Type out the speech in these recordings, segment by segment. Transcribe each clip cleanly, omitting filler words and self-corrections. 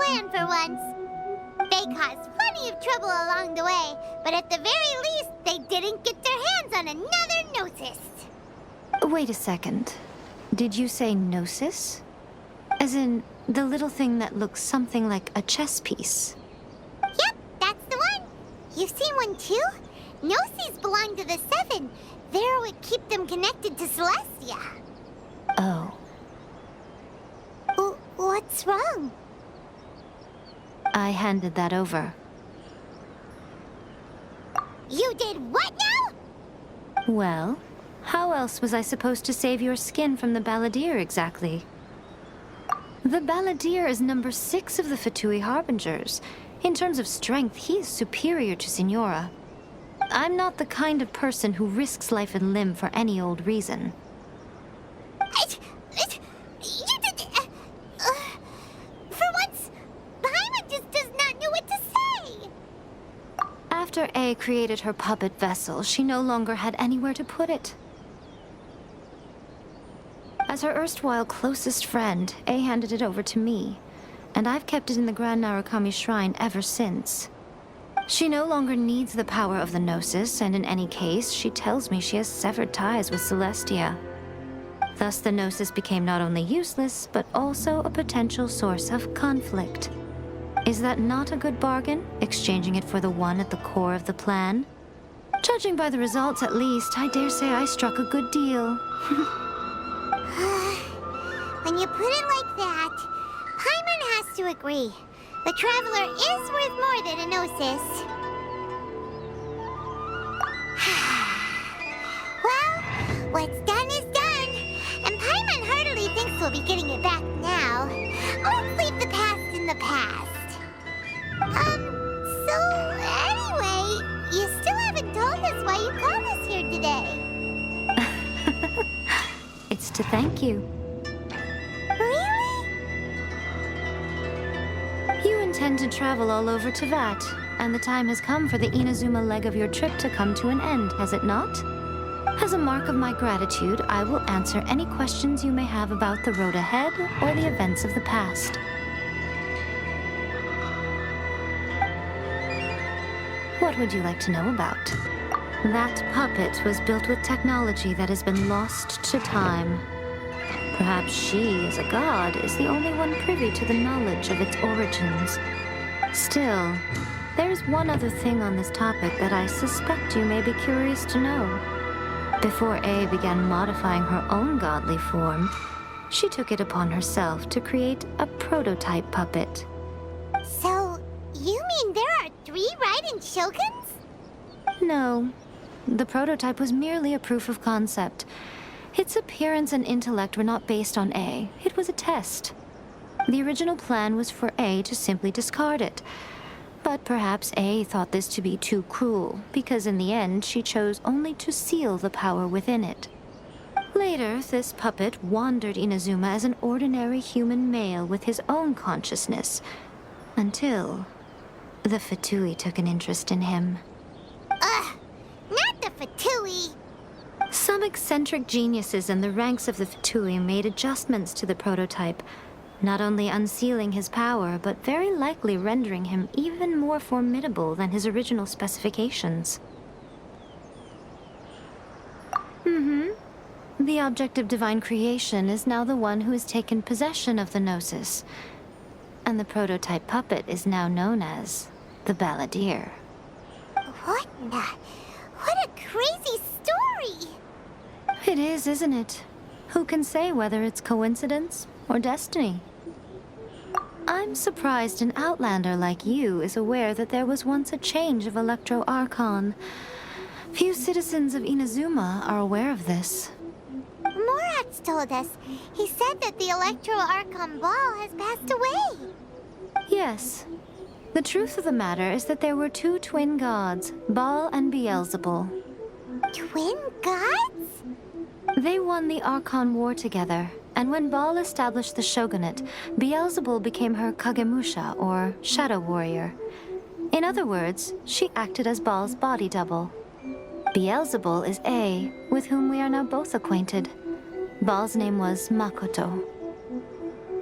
plan for once. They caused plenty of trouble along the way, but at the very least, they didn't get their hands on another Gnosis. Wait a second. Did you say Gnosis? As in, the little thing that looks something like a chess piece? Yep, that's the one. You've seen one too? Gnosis belong to the Seven. They're what keep them connected to Celestia. Oh. What's wrong? I handed that over. You did what now? Well, how else was I supposed to save your skin from the Balladeer exactly? The Balladeer is number 6 of the Fatui Harbingers. In terms of strength, he is superior to Signora. I'm not the kind of person who risks life and limb for any old reason. For once, Paimon just does not know what to say. After A created her puppet vessel, she no longer had anywhere to put it. As her erstwhile closest friend, A handed it over to me, and I've kept it in the Grand Narukami Shrine ever since. She no longer needs the power of the Gnosis, and in any case, she tells me she has severed ties with Celestia. Thus, the Gnosis became not only useless, but also a potential source of conflict. Is that not a good bargain, exchanging it for the one at the core of the plan? Judging by the results, at least, I dare say I struck a good deal. When you put it like that, Paimon has to agree. The Traveler is worth more than a Gnosis. Well, what's done is done, and Paimon heartily thinks we'll be getting it back now. Let's leave the past in the past. So anyway, you still haven't told us why you called us here today. It's to thank you. Really? You intend to travel all over Teyvat, and the time has come for the Inazuma leg of your trip to come to an end, has it not? As a mark of my gratitude, I will answer any questions you may have about the road ahead or the events of the past. What would you like to know about? That puppet was built with technology that has been lost to time. Perhaps she, as a god, is the only one privy to the knowledge of its origins. Still, there's one other thing on this topic that I suspect you may be curious to know. Before A began modifying her own godly form, she took it upon herself to create a prototype puppet. So, you mean there are 3 Raiden Shoguns? No. The prototype was merely a proof of concept. Its appearance and intellect were not based on A. It was a test. The original plan was for A to simply discard it. But perhaps A thought this to be too cruel, because in the end she chose only to seal the power within it. Later, this puppet wandered Inazuma as an ordinary human male with his own consciousness, until the Fatui took an interest in him. Not the Fatui. Some eccentric geniuses in the ranks of the Fatui made adjustments to the prototype, not only unsealing his power, but very likely rendering him even more formidable than his original specifications. The object of divine creation is now the one who has taken possession of the Gnosis, and the prototype puppet is now known as the Balladeer. What a crazy story! It is, isn't it? Who can say whether it's coincidence or destiny? I'm surprised an outlander like you is aware that there was once a change of Electro Archon. Few citizens of Inazuma are aware of this. Morat's told us. He said that the Electro Archon Ball has passed away. Yes. The truth of the matter is that there were 2 twin gods, Baal and Beelzebul. Twin gods? They won the Archon War together, and when Baal established the shogunate, Beelzebul became her Kagemusha, or shadow warrior. In other words, she acted as Baal's body double. Beelzebul is A, with whom we are now both acquainted. Baal's name was Makoto.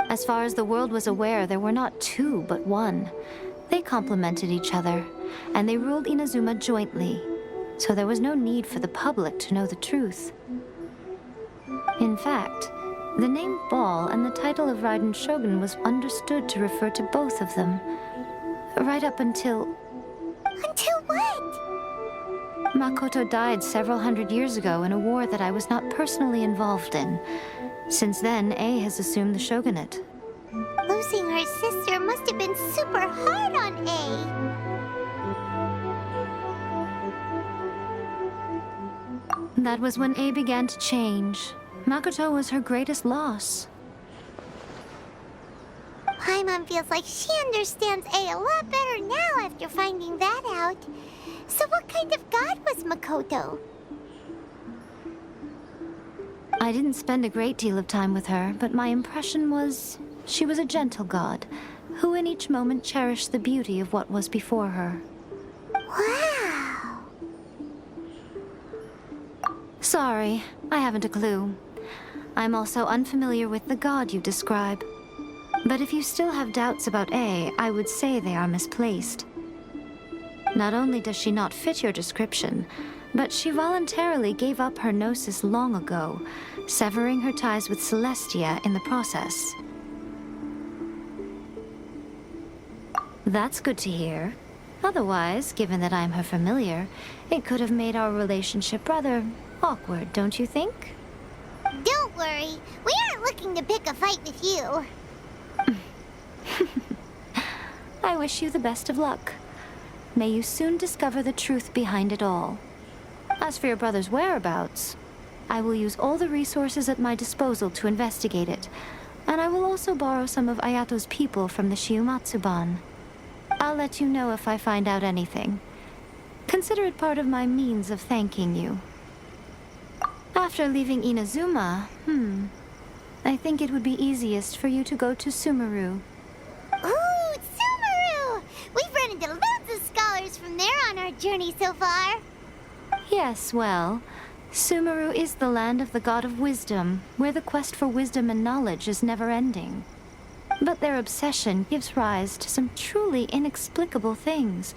As far as the world was aware, there were not two, but one. They complemented each other, and they ruled Inazuma jointly, so there was no need for the public to know the truth. In fact, the name Ball and the title of Raiden Shogun was understood to refer to both of them, right up until... Until what? Makoto died several hundred years ago in a war that I was not personally involved in. Since then, A has assumed the shogunate. Losing her sister must have been super hard on A. That was when A began to change. Makoto was her greatest loss. Paimon feels like she understands A lot better now after finding that out. So what kind of god was Makoto? I didn't spend a great deal of time with her, but my impression was she was a gentle god, who in each moment cherished the beauty of what was before her. Wow! Sorry, I haven't a clue. I'm also unfamiliar with the god you describe. But if you still have doubts about A, I would say they are misplaced. Not only does she not fit your description, but she voluntarily gave up her gnosis long ago, severing her ties with Celestia in the process. That's good to hear. Otherwise, given that I'm her familiar, it could have made our relationship rather awkward, don't you think? Don't worry, we aren't looking to pick a fight with you. I wish you the best of luck. May you soon discover the truth behind it all. As for your brother's whereabouts, I will use all the resources at my disposal to investigate it, and I will also borrow some of Ayato's people from the Shiumatsuban. I'll let you know if I find out anything. Consider it part of my means of thanking you. After leaving Inazuma, I think it would be easiest for you to go to Sumeru. Ooh, Sumeru! We've run into loads of scholars from there on our journey so far. Yes, well, Sumeru is the land of the god of wisdom, where the quest for wisdom and knowledge is never-ending. But their obsession gives rise to some truly inexplicable things.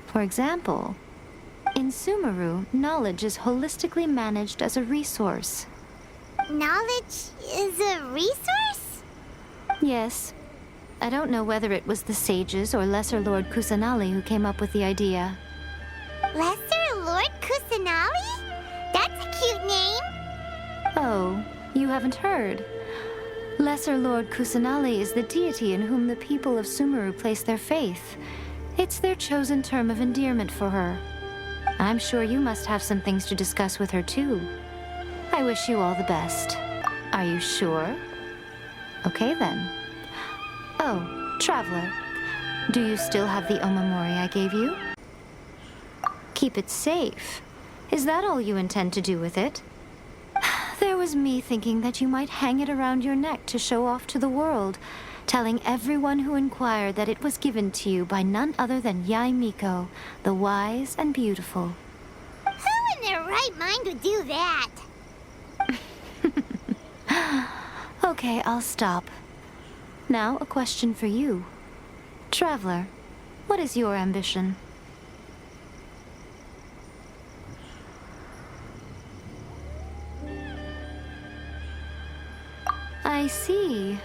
For example, in Sumeru, knowledge is holistically managed as a resource. Knowledge is a resource? Yes. I don't know whether it was the sages or Lesser Lord Kusanali who came up with the idea. Lesser Lord Kusanali? That's a cute name. Oh, you haven't heard? Lesser Lord Kusanali is the deity in whom the people of Sumeru place their faith. It's their chosen term of endearment for her. I'm sure you must have some things to discuss with her, too. I wish you all the best. Are you sure? Okay, then. Oh, Traveler. Do you still have the omamori I gave you? Keep it safe. Is that all you intend to do with it? There was me thinking that you might hang it around your neck to show off to the world, telling everyone who inquired that it was given to you by none other than Yae Miko, the wise and beautiful. Who in their right mind would do that? Okay, I'll stop. Now, a question for you. Traveler, what is your ambition? I see.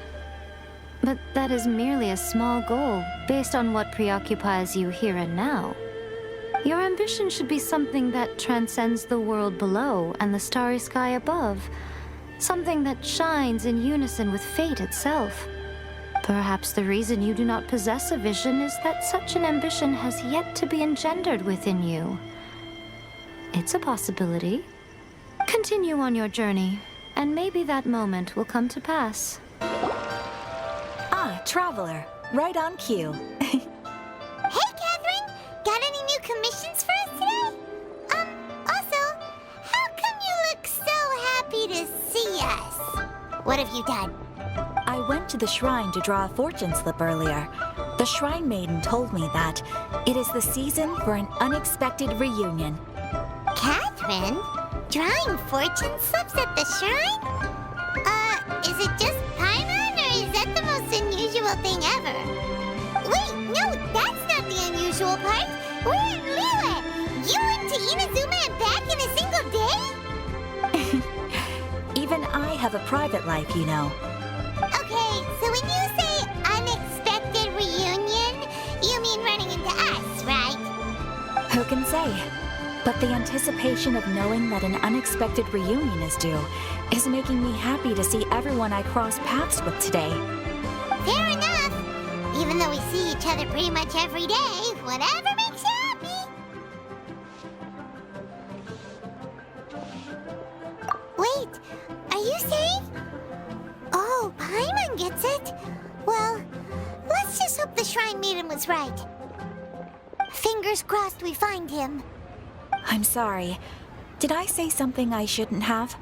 But that is merely a small goal, based on what preoccupies you here and now. Your ambition should be something that transcends the world below and the starry sky above. Something that shines in unison with fate itself. Perhaps the reason you do not possess a vision is that such an ambition has yet to be engendered within you. It's a possibility. Continue on your journey, and maybe that moment will come to pass. Ah, Traveler. Right on cue. Hey, Catherine! Got any new commissions for us today? Also, how come you look so happy to see us? What have you done? I went to the shrine to draw a fortune slip earlier. The shrine maiden told me that it is the season for an unexpected reunion. Catherine? Drawing fortune slips at the shrine? Is it just Paimon, or is that the most unusual thing ever. Wait, no, that's not the unusual part. We're in Liyue. You went to Inazuma and back in a single day? Even I have a private life, you know. Okay, so when you say unexpected reunion, you mean running into us, right? Who can say? But the anticipation of knowing that an unexpected reunion is due is making me happy to see everyone I cross paths with today. Fair enough. Even though we see each other pretty much every day, whatever makes you happy. Wait, are you saying? Oh, Paimon gets it. Well, let's just hope the Shrine Maiden was right. Fingers crossed we find him. I'm sorry. Did I say something I shouldn't have?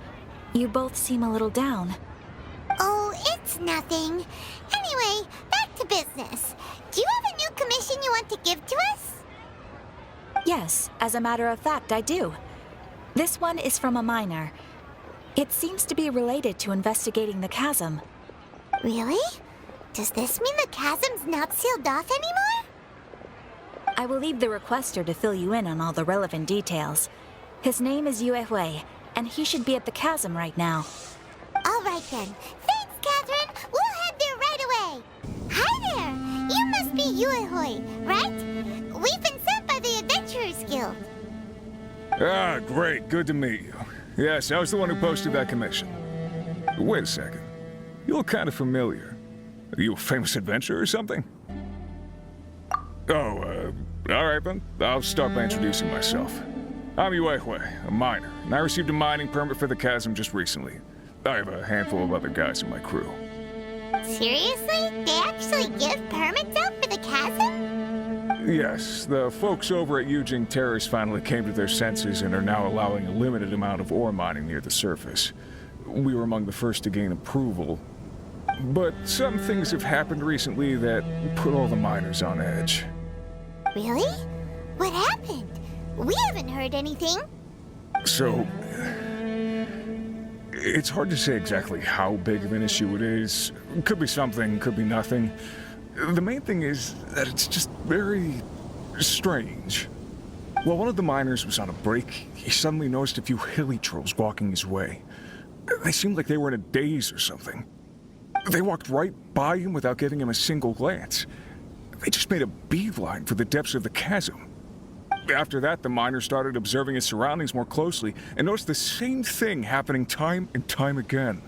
You both seem a little down. Oh, it's nothing. Anyway, back to business. Do you have a new commission you want to give to us? Yes, as a matter of fact, I do. This one is from a miner. It seems to be related to investigating the chasm. Really? Does this mean the chasm's not sealed off anymore? I will leave the requester to fill you in on all the relevant details. His name is Yue Hui, and he should be at the chasm right now. All right then. Thanks, Catherine. We'll head there right away. Hi there. You must be Yue Hui, right? We've been sent by the Adventurers Guild. Ah, great. Good to meet you. Yes, I was the one who posted that commission. Wait a second. You look kind of familiar. Are you a famous adventurer or something? Oh, all right then. I'll start by introducing myself. I'm Yue Hui, a miner, and I received a mining permit for the chasm just recently. I have a handful of other guys in my crew. Seriously? They actually give permits out for the chasm? Yes, the folks over at Yujing Terrace finally came to their senses and are now allowing a limited amount of ore mining near the surface. We were among the first to gain approval. But some things have happened recently that put all the miners on edge. Really? What happened? We haven't heard anything. So, it's hard to say exactly how big of an issue it is. Could be something, could be nothing. The main thing is that it's just very strange. While one of the miners was on a break, he suddenly noticed a few hilly trolls walking his way. They seemed like they were in a daze or something. They walked right by him without giving him a single glance. They just made a beeline for the depths of the chasm. After that, the miner started observing his surroundings more closely and noticed the same thing happening time and time again.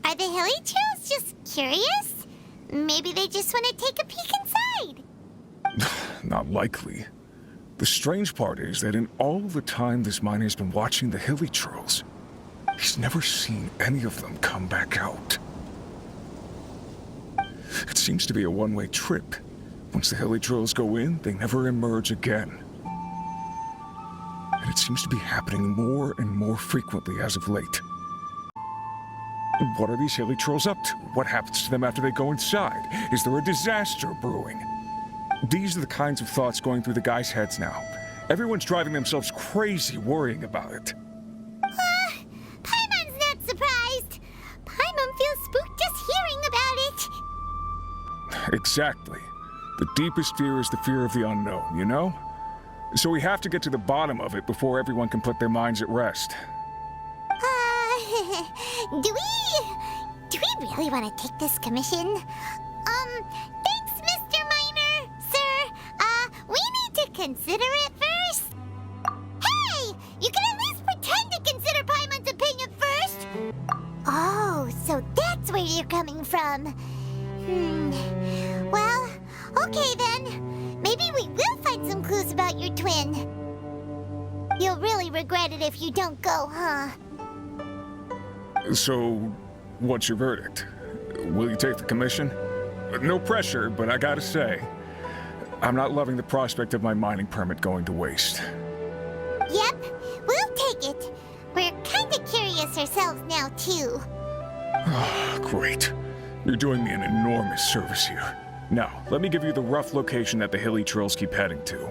Are the hilly trolls just curious? Maybe they just want to take a peek inside. Not likely. The strange part is that in all the time this miner's been watching the hilly trolls, he's never seen any of them come back out. It seems to be a one-way trip. Once the hilly trolls go in, they never emerge again. And it seems to be happening more and more frequently as of late. What are these hilly trolls up to? What happens to them after they go inside? Is there a disaster brewing? These are the kinds of thoughts going through the guys' heads now. Everyone's driving themselves crazy worrying about it. Paimon's not surprised. Paimon feels spooked just hearing about it. Exactly. The deepest fear is the fear of the unknown, you know? So we have to get to the bottom of it before everyone can put their minds at rest. Do we really want to take this commission? Thanks, Mr. Miner, sir. We need to consider it first. Hey, you can at least pretend to consider Paimon's opinion first. Oh, so that's where you're coming from. Well, okay then. Maybe we will find some clues about your twin. You'll really regret it if you don't go, huh? So, what's your verdict? Will you take the commission? No pressure, but I gotta say, I'm not loving the prospect of my mining permit going to waste. Yep, we'll take it. We're kinda curious ourselves now, too. Great. You're doing me an enormous service here. Now, let me give you the rough location that the hilly trolls keep heading to.